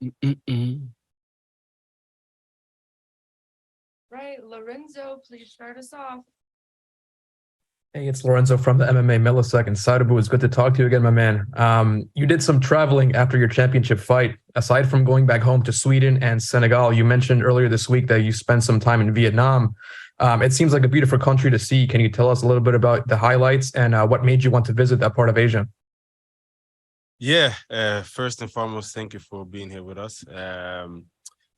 Mm-mm-mm. Right, Lorenzo, please start us off. Hey, it's Lorenzo from the MMA Millisecond. Sadibou, it's good to talk to you again, my man. You did some traveling after your championship fight. Aside from going back home to Sweden and Senegal, you mentioned earlier this week that you spent some time in Vietnam. It seems like a beautiful country to see. Can you tell us a little bit about the highlights and what made you want to visit that part of Asia? Yeah, first and foremost, thank you for being here with us.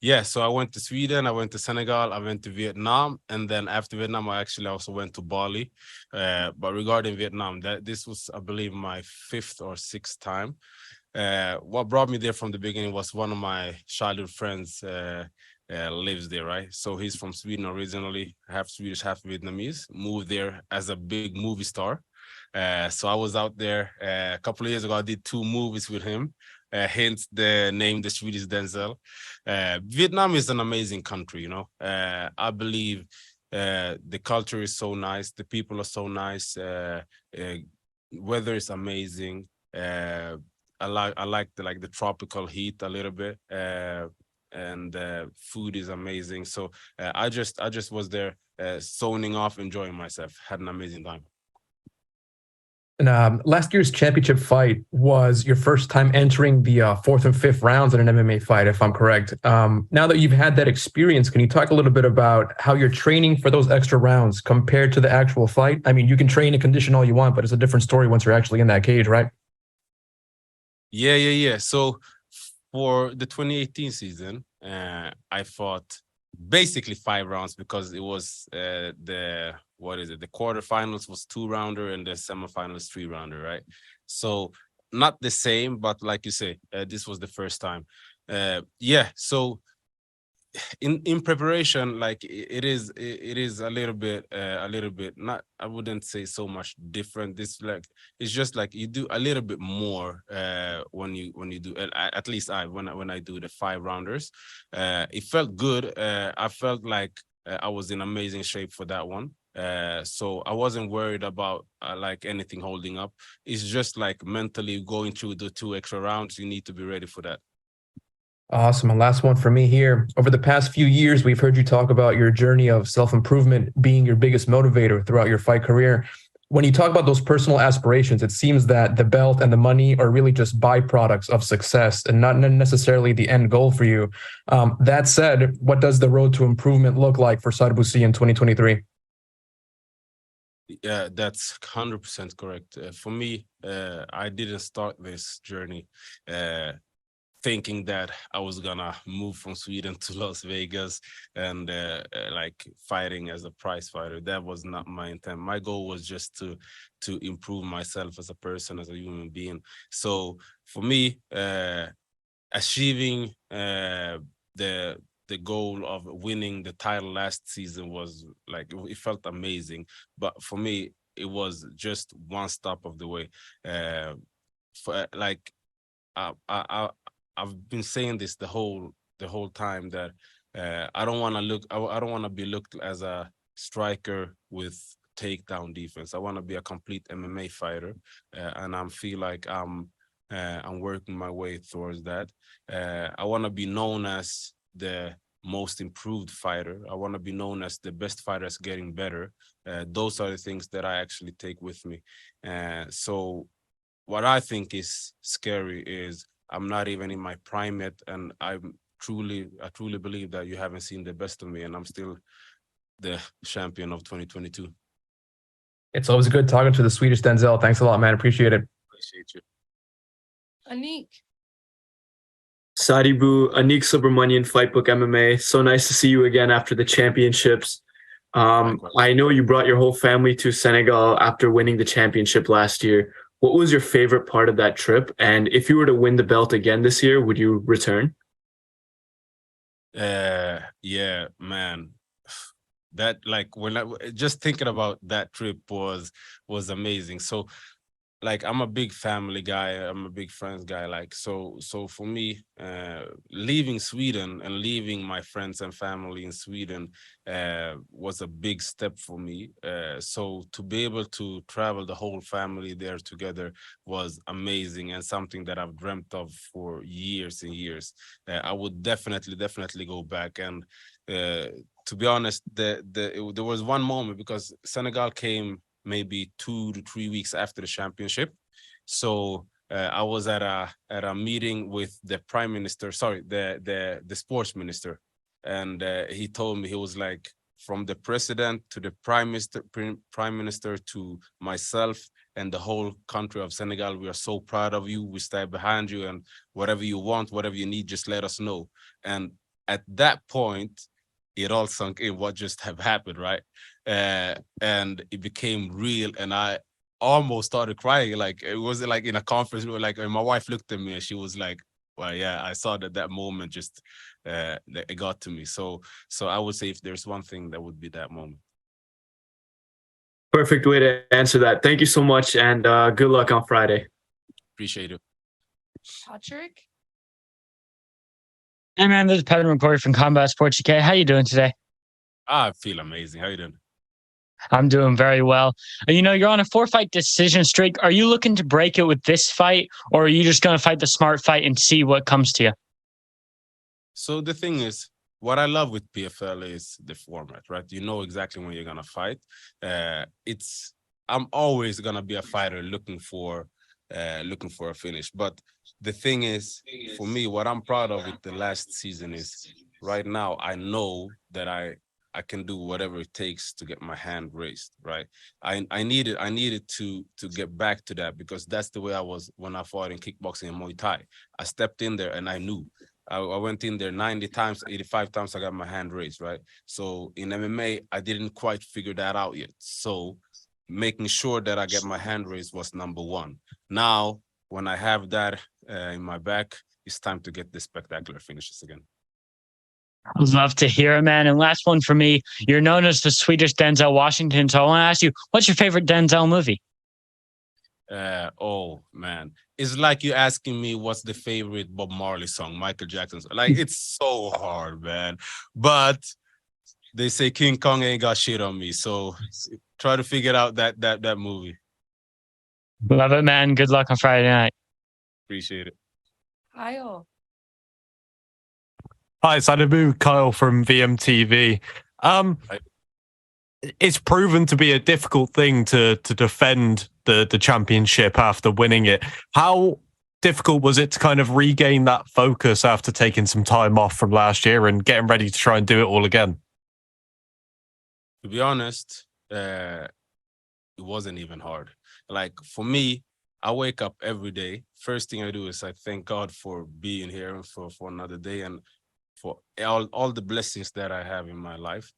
Yeah, so I went to Sweden, I went to Senegal, I went to Vietnam, and then after Vietnam, I actually also went to Bali. But regarding Vietnam, this was, I believe, my fifth or sixth time. What brought me there from the beginning was one of my childhood friends lives there, right? So he's from Sweden originally, half Swedish, half Vietnamese, moved there as a big movie star. So I was out there a couple of years ago. I did 2 movies with him, hence the name, the Swedish Denzel. Vietnam is an amazing country, you know. I believe the culture is so nice, the people are so nice, weather is amazing. I like the tropical heat a little bit, and food is amazing. So I just was there, zoning off, enjoying myself, had an amazing time. And last year's championship fight was your first time entering the fourth and fifth rounds in an MMA fight, if I'm correct. Now that you've had that experience, can you talk a little bit about how you're training for those extra rounds compared to the actual fight? I mean, you can train and condition all you want, but it's a different story once you're actually in that cage, right? Yeah. So for the 2018 season, I fought basically 5 rounds because it was the what is it? The quarterfinals was 2-rounder and the semifinals 3-rounder, right? So not the same, but like you say, this was the first time. Yeah. So in preparation, like it is a little bit not, I wouldn't say so much different. This like it's just like you do a little bit more when you do, at least when I do the 5-rounders. It felt good. I felt like I was in amazing shape for that one. So I wasn't worried about like anything holding up. It's just like mentally going through the 2 extra rounds. You need to be ready for that. Awesome. And last one for me here. Over the past few years, we've heard you talk about your journey of self-improvement being your biggest motivator throughout your fight career. When you talk about those personal aspirations, it seems that the belt and the money are really just byproducts of success and not necessarily the end goal for you. That said, what does the road to improvement look like for Sadibou Sy in 2023? Yeah, that's 100% correct. For me, I didn't start this journey uh, thinking that I was gonna move from Sweden to Las Vegas and like fighting as a prize fighter. That was not my intent. My goal was just to improve myself as a person, as a human being. So for me, achieving the goal of winning the title last season was like it felt amazing. But for me, it was just one stop of the way. Uh, for like I've been saying this the whole time that I don't want to be looked as a striker with takedown defense. I want to be a complete MMA fighter, and I feel like I'm working my way towards that. I want to be known as the most improved fighter. I want to be known as the best fighter that's getting better. Those are the things that I actually take with me. So what I think is scary is I'm not even in my prime yet, and I truly believe that you haven't seen the best of me, and I'm still the champion of 2022. It's always good talking to the Swedish Denzel. Thanks a lot, man. Appreciate it. Appreciate you. Anik, Sadibou, Anik Subramanian, Fightbook MMA. So nice to see you again after the championships. Likewise. I know you brought your whole family to Senegal after winning the championship last year. What was your favorite part of that trip? And if you were to win the belt again this year, would you return? Yeah, man. That like when I just thinking about that trip was amazing. So like I'm a big family guy. I'm a big friends guy. Like so for me, leaving Sweden and leaving my friends and family in Sweden was a big step for me. So to be able to travel the whole family there together was amazing and something that I've dreamt of for years and years. I would definitely go back. And to be honest, there was one moment because Senegal came maybe 2 to 3 weeks after the championship. So I was at a meeting with the prime minister, sorry, the sports minister, and he told me, he was like, from the president to the prime minister to myself and the whole country of Senegal, we are so proud of you. We stand behind you, and whatever you want, whatever you need, just let us know. And at that point, it all sunk in what just have happened, right? And it became real, and I almost started crying. Like it was like in a conference room, like, and my wife looked at me and she was like, well, yeah, I saw that moment just it got to me. So I would say if there's one thing, that would be that moment. Perfect way to answer that. Thank you so much, and good luck on Friday. Appreciate it. Patrick? Hey man, this is Pedro McCoy from Combat Sports UK. How you doing today? I feel amazing. How you doing? I'm doing very well. You know, you're on a 4-fight decision streak. Are you looking to break it with this fight, or are you just going to fight the smart fight and see what comes to you? So the thing is, what I love with PFL is the format, right? You know exactly when you're gonna fight. I'm always gonna be a fighter looking for a finish. But the thing is, for me, what I'm proud of with the last season is right now I know that I can do whatever it takes to get my hand raised, right? I needed to get back to that, because that's the way I was when I fought in kickboxing and Muay Thai. I stepped in there and I knew. I went in there 90 times, 85 times I got my hand raised, right? So in MMA, I didn't quite figure that out yet. So making sure that I get my hand raised was number one. Now, when I have that in my back, it's time to get the spectacular finishes again. I'd love to hear it, man. And last one for me. You're known as the Swedish Denzel Washington. So I want to ask you, what's your favorite Denzel movie? Oh man, it's like you asking me what's the favorite Bob Marley song, Michael Jackson's. Like it's so hard, man. But they say King Kong ain't got shit on me, so try to figure out that movie. Love it, man. Good luck on Friday night. Appreciate it. Kyle? Hi, Sadibou, Kyle from VMTV. It's proven to be a difficult thing to defend the championship after winning it. How difficult was it to kind of regain that focus after taking some time off from last year and getting ready to try and do it all again? To be honest, it wasn't even hard. Like for me, I wake up every day. First thing I do is I thank God for being here and for another day, and for all the blessings that I have in my life.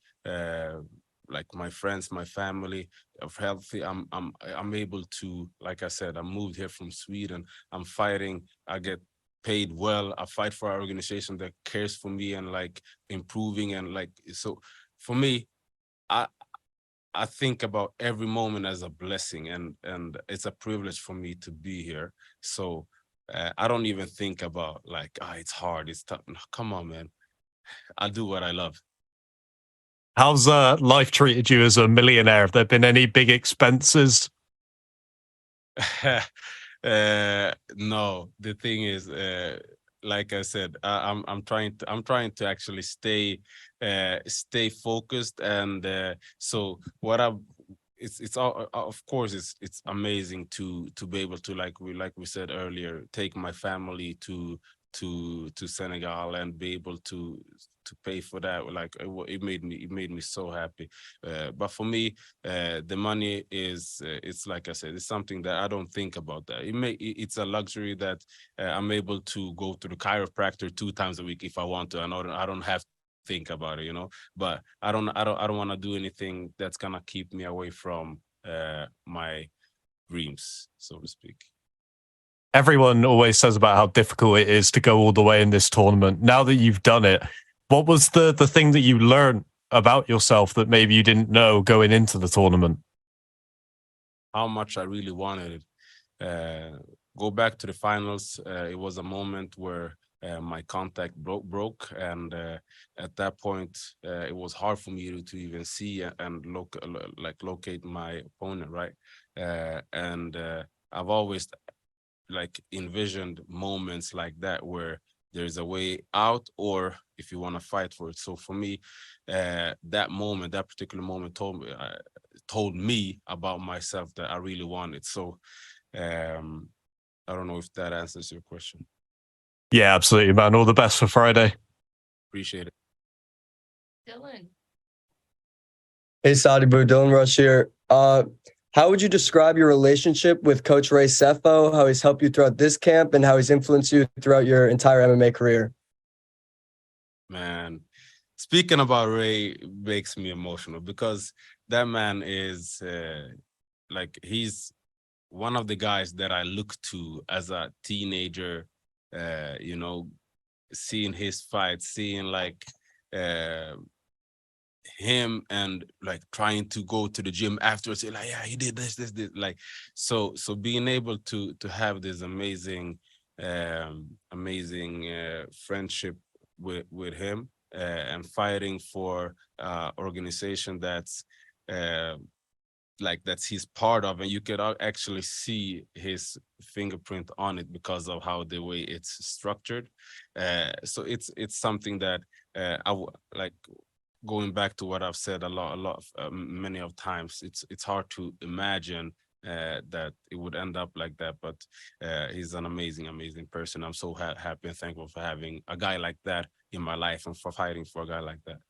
Like my friends, my family, of healthy. I'm able to, like I said, I moved here from Sweden. I'm fighting. I get paid well. I fight for an organization that cares for me and like improving, and like, so for me, I think about every moment as a blessing, and it's a privilege for me to be here. So I don't even think about like, it's hard, it's tough. No, come on, man. I do what I love. How's life treated you as a millionaire? Have there been any big expenses? No, the thing is, like I said, I'm trying to actually stay focused, and so what it's all, of course it's amazing to be able to, like we said earlier, take my family to Senegal and be able to pay for that. Like it made me so happy. But for me, the money is it's like I said, it's something that I don't think about. That it's a luxury that I'm able to go to the chiropractor 2 times a week if I want to. I don't have to think about it, you know. But I don't want to do anything that's gonna keep me away from my dreams, so to speak. Everyone always says about how difficult it is to go all the way in this tournament. Now that you've done it, what was the thing that you learned about yourself that maybe you didn't know going into the tournament? How much I really wanted it. go back to the finals. It was a moment where my contact broke, and at that point, it was hard for me to even see and locate my opponent, right? And I've always envisioned moments like that where there's a way out, or if you want to fight for it. So for me, that particular moment told me about myself that I really wanted. So I don't know if that answers your question. Yeah, absolutely, man. All the best for Friday. Appreciate it. Dylan. Hey, Sadibou, Dylan Rush here. How would you describe your relationship with Coach Ray Sefo, how he's helped you throughout this camp, and how he's influenced you throughout your entire MMA career? Man, speaking about Ray makes me emotional because that man is he's one of the guys that I look to as a teenager, seeing his fights, seeing him and trying to go to the gym afterwards, say yeah, he did this, so being able to have this amazing friendship with him, and fighting for organization that's he's part of, and you could actually see his fingerprint on it because of how the way it's structured. So it's something that going back to what I've said many of times, it's hard to imagine that it would end up like that, but he's an amazing person. I'm so happy and thankful for having a guy like that in my life and for fighting for a guy like that.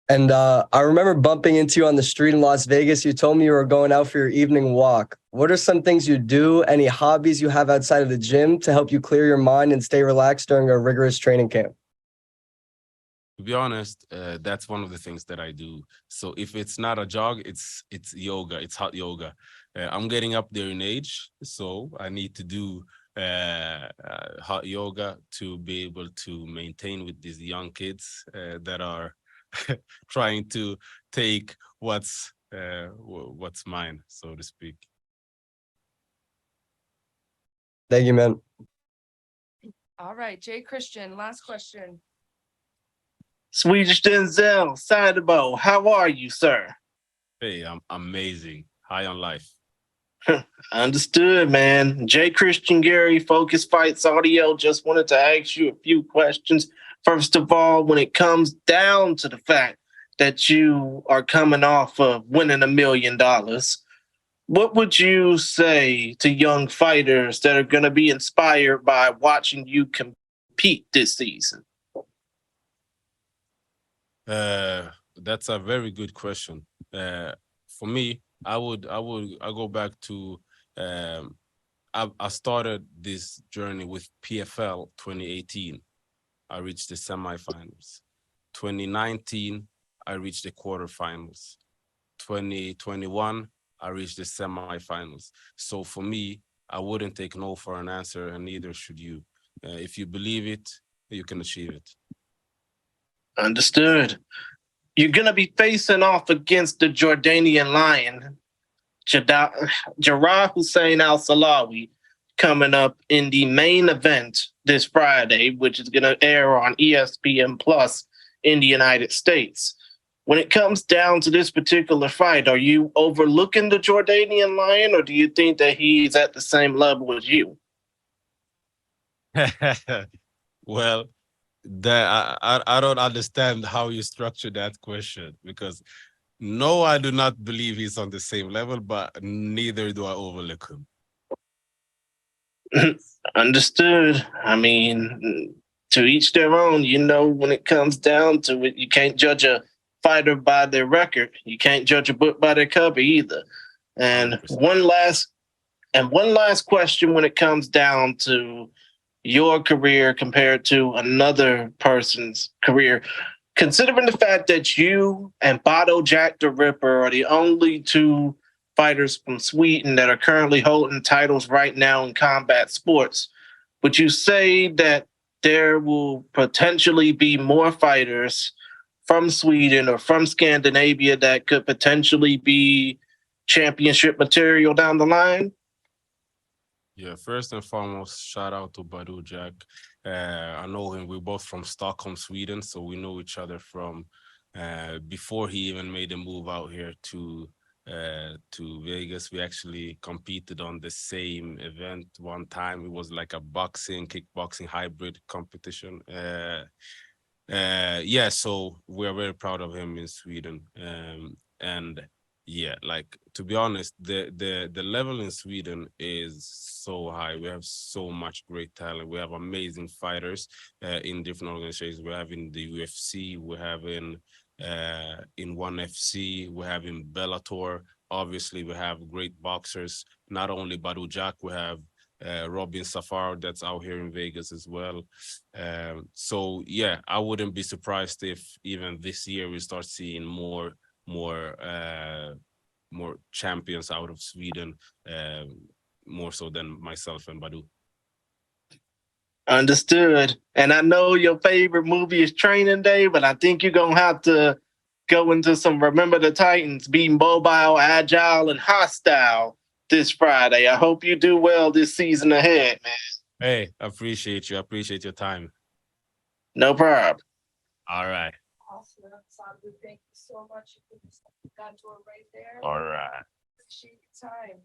And I remember bumping into you on the street in Las Vegas. You told me you were going out for your evening walk. What are some things you do, any hobbies you have outside of the gym to help you clear your mind and stay relaxed during a rigorous training camp? To be honest, that's one of the things that I do. So if it's not a jog, it's yoga. It's hot yoga. I'm getting up there in age, so I need to do hot yoga to be able to maintain with these young kids that are trying to take what's mine, so to speak. Thank you, man. All right, Jay Christian, last question. Swedish Denzel, Sadibou, how are you, sir? Hey, I'm amazing. High on life. Understood, man. Jay Christian Gary, Focus Fights Audio. Just wanted to ask you a few questions. First of all, when it comes down to the fact that you are coming off of winning $1 million, what would you say to young fighters that are going to be inspired by watching you compete this season? That's a very good question. For me, I go back to I started this journey with PFL 2018. I reached the semifinals. 2019, I reached the quarterfinals. 2021, I reached the semifinals. So for me, I wouldn't take no for an answer, and neither should you. If you believe it, you can achieve it. Understood. You're going to be facing off against the Jordanian Lion, Jarrah Hussein Al-Salawi, coming up in the main event this Friday, which is going to air on ESPN Plus in the United States. When it comes down to this particular fight, are you overlooking the Jordanian Lion, or do you think that he's at the same level as you? Well, I don't understand how you structured that question, because no, I do not believe he's on the same level, but neither do I overlook him. Understood. I mean, to each their own. When it comes down to it, you can't judge a fighter by their record. You can't judge a book by their cover either. And 100%. one last question when it comes down to your career compared to another person's career. Considering the fact that you and Bado Jack the Ripper are the only two fighters from Sweden that are currently holding titles right now in combat sports, would you say that there will potentially be more fighters from Sweden or from Scandinavia that could potentially be championship material down the line? Yeah, first and foremost, shout out to Badu Jack. I know him. We're both from Stockholm, Sweden, so we know each other from before he even made a move out here to Vegas. We actually competed on the same event one time. It was like a boxing, kickboxing hybrid competition. Yeah, so we're very proud of him in Sweden. And yeah, like to be honest, the level in Sweden is so high. We have so much great talent. We have amazing fighters in different organizations. We have in the UFC, we have in ONE FC, we have in Bellator. Obviously, we have great boxers. Not only Badu Jack, we have Robin Safar that's out here in Vegas as well. So yeah, I wouldn't be surprised if even this year we start seeing more more champions out of Sweden, more so than myself and Badu. Understood. And I know your favorite movie is Training Day, but I think you're going to have to go into some Remember the Titans, be mobile, agile, and hostile this Friday. I hope you do well this season ahead, man. Hey, appreciate you. Appreciate your time. No problem. All right. Awesome. Sadibou, thank you so much. You got to it right there. All right. Appreciate your time.